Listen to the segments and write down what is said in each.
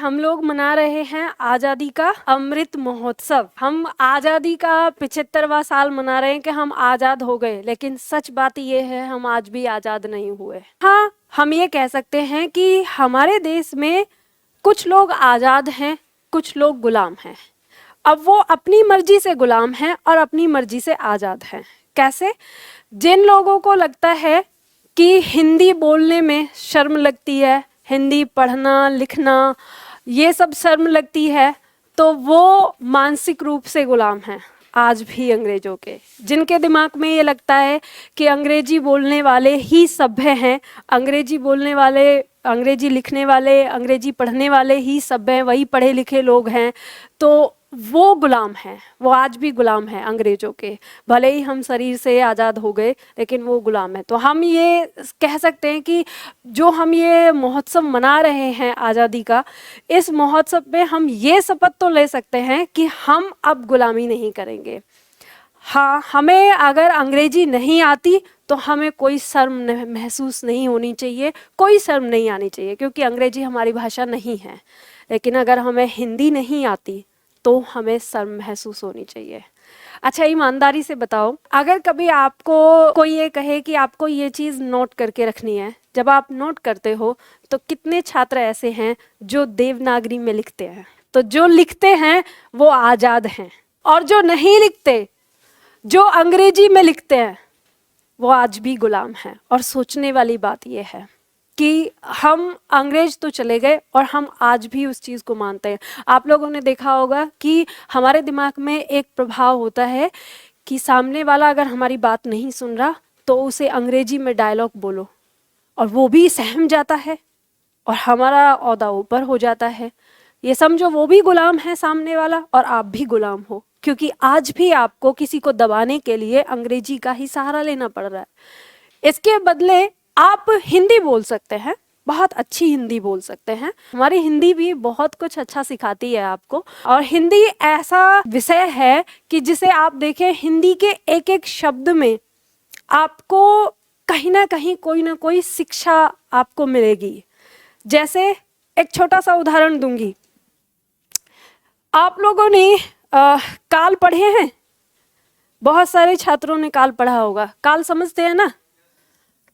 हम लोग मना रहे हैं आज़ादी का अमृत महोत्सव। हम आज़ादी का 75वां साल मना रहे हैं कि हम आज़ाद हो गए, लेकिन सच बात ये है हम आज भी आज़ाद नहीं हुए। हाँ, हम ये कह सकते हैं कि हमारे देश में कुछ लोग आज़ाद हैं, कुछ लोग गुलाम हैं। अब वो अपनी मर्जी से गुलाम हैं और अपनी मर्जी से आज़ाद हैं। कैसे? जिन लोगों को लगता है कि हिंदी बोलने में शर्म लगती है, हिंदी पढ़ना लिखना ये सब शर्म लगती है, तो वो मानसिक रूप से गुलाम हैं आज भी अंग्रेजों के। जिनके दिमाग में ये लगता है कि अंग्रेजी बोलने वाले ही सभ्य हैं, अंग्रेजी बोलने वाले, अंग्रेजी लिखने वाले, अंग्रेजी पढ़ने वाले ही सभ्य हैं, वही पढ़े लिखे लोग हैं, तो वो गुलाम हैं। वो आज भी गुलाम हैं अंग्रेजों के। भले ही हम शरीर से आज़ाद हो गए, लेकिन वो गुलाम है। तो हम ये कह सकते हैं कि जो हम ये महोत्सव मना रहे हैं आज़ादी का, इस महोत्सव में हम ये शपथ तो ले सकते हैं कि हम अब गुलामी नहीं करेंगे। हाँ, हमें अगर अंग्रेजी नहीं आती तो हमें कोई शर्म महसूस नहीं होनी चाहिए, कोई शर्म नहीं आनी चाहिए, क्योंकि अंग्रेजी हमारी भाषा नहीं है। लेकिन अगर हमें हिंदी नहीं आती तो हमें शर्म महसूस होनी चाहिए। अच्छा, ईमानदारी से बताओ, अगर कभी आपको कोई ये कहे कि आपको ये चीज़ नोट करके रखनी है, जब आप नोट करते हो तो कितने छात्र ऐसे हैं जो देवनागरी में लिखते हैं? तो जो लिखते हैं वो आज़ाद हैं, और जो नहीं लिखते, जो अंग्रेजी में लिखते हैं, वो आज भी गुलाम हैं। और सोचने वाली बात यह है कि हम अंग्रेज तो चले गए और हम आज भी उस चीज़ को मानते हैं। आप लोगों ने देखा होगा कि हमारे दिमाग में एक प्रभाव होता है कि सामने वाला अगर हमारी बात नहीं सुन रहा तो उसे अंग्रेजी में डायलॉग बोलो, और वो भी सहम जाता है और हमारा ओहदा ऊपर हो जाता है। ये समझो वो भी गुलाम है सामने वाला, और आप भी गुलाम हो, क्योंकि आज भी आपको किसी को दबाने के लिए अंग्रेजी का ही सहारा लेना पड़ रहा है। इसके बदले आप हिंदी बोल सकते हैं, बहुत अच्छी हिंदी बोल सकते हैं। हमारी हिंदी भी बहुत कुछ अच्छा सिखाती है आपको। और हिंदी ऐसा विषय है कि जिसे आप देखें, हिंदी के एक एक शब्द में आपको कहीं ना कहीं कोई ना कोई शिक्षा आपको मिलेगी। जैसे एक छोटा सा उदाहरण दूंगी। आप लोगों ने काल पढ़े हैं? बहुत सारे छात्रों ने काल पढ़ा होगा। काल समझते हैं ना?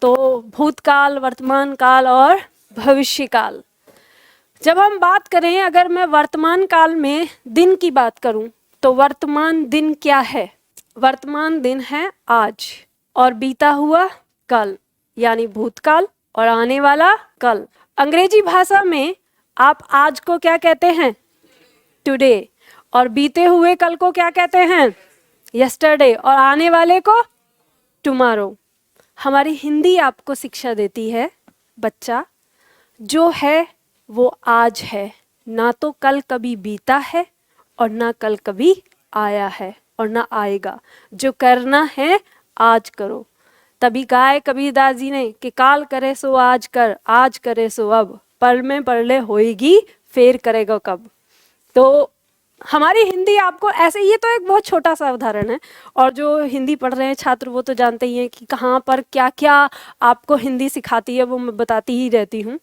तो भूतकाल, वर्तमान काल और भविष्य काल। जब हम बात करें, अगर मैं वर्तमान काल में दिन की बात करूं, तो वर्तमान दिन क्या है? वर्तमान दिन है आज, और बीता हुआ कल, यानी भूतकाल, और आने वाला कल। अंग्रेजी भाषा में आप आज को क्या कहते हैं? टुडे। और बीते हुए कल को क्या कहते हैं? यस्टरडे। और आने वाले को टुमारो। हमारी हिंदी आपको शिक्षा देती है, बच्चा, जो है वो आज है, ना तो कल कभी बीता है और ना कल कभी आया है और ना आएगा। जो करना है आज करो। तभी कहा है कबीरदास जी ने कि काल करे सो आज कर, आज करे सो अब, पल में पड़ले होएगी, फेर करेगा कब। तो हमारी हिंदी आपको ऐसे, ये तो एक बहुत छोटा सा उदाहरण है, और जो हिंदी पढ़ रहे हैं छात्र वो तो जानते ही हैं कि कहाँ पर क्या क्या आपको हिंदी सिखाती है, वो मैं बताती ही रहती हूँ।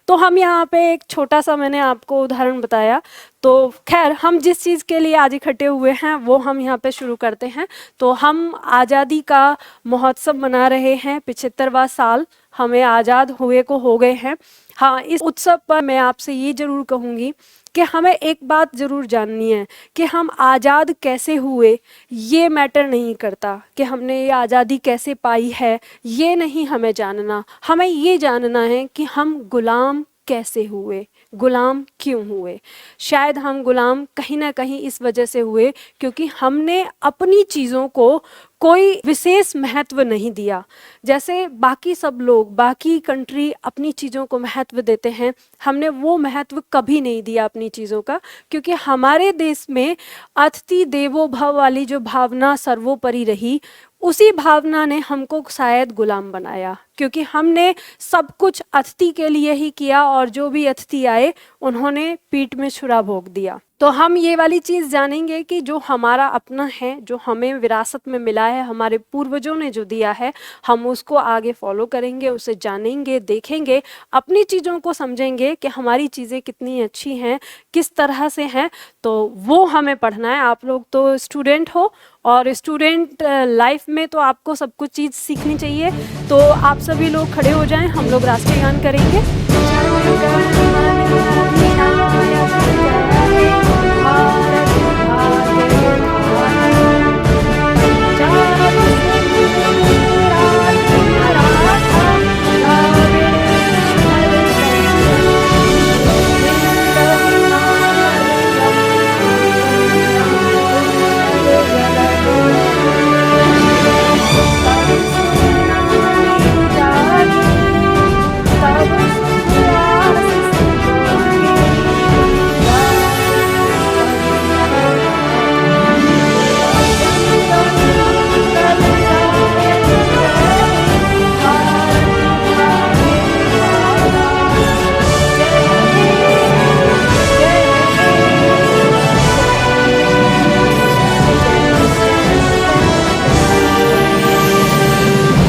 तो हम यहाँ पे एक छोटा सा मैंने आपको उदाहरण बताया। तो खैर, हम जिस चीज़ के लिए आज इकट्ठे हुए हैं वो हम यहाँ पे शुरू करते हैं। तो हम आज़ादी का महोत्सव मना रहे हैं, 75वां साल हमें आज़ाद हुए को हो गए हैं। हाँ, इस उत्सव पर मैं आपसे ये ज़रूर कहूँगी कि हमें एक बात ज़रूर जाननी है कि हम आज़ाद कैसे हुए। ये मैटर नहीं करता कि हमने ये आज़ादी कैसे पाई है, ये नहीं हमें जानना। हमें ये जानना है कि हम गुलाम कैसे हुए, गुलाम क्यों हुए। शायद हम गुलाम कहीं ना कहीं इस वजह से हुए क्योंकि हमने अपनी चीज़ों को कोई विशेष महत्व नहीं दिया। जैसे बाकी सब लोग, बाकी कंट्री अपनी चीज़ों को महत्व देते हैं, हमने वो महत्व कभी नहीं दिया अपनी चीज़ों का, क्योंकि हमारे देश में अतिथि देवो भव वाली जो भावना सर्वोपरि रही, उसी भावना ने हमको शायद गुलाम बनाया, क्योंकि हमने सब कुछ अतिथि के लिए ही किया और जो भी अतिथि आए उन्होंने पीठ में छुरा भोंक दिया। तो हम ये वाली चीज़ जानेंगे कि जो हमारा अपना है, जो हमें विरासत में मिला है, हमारे पूर्वजों ने जो दिया है, हम उसको आगे फॉलो करेंगे, उसे जानेंगे, देखेंगे, अपनी चीज़ों को समझेंगे कि हमारी चीज़ें कितनी अच्छी हैं, किस तरह से हैं। तो वो हमें पढ़ना है। आप लोग तो स्टूडेंट हो और स्टूडेंट लाइफ में तो आपको सब कुछ चीज़ सीखनी चाहिए। तो आप सभी लोग खड़े हो जाएं, हम लोग राष्ट्रीय गान करेंगे।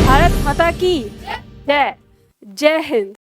भारत माता की जय। जय हिंद।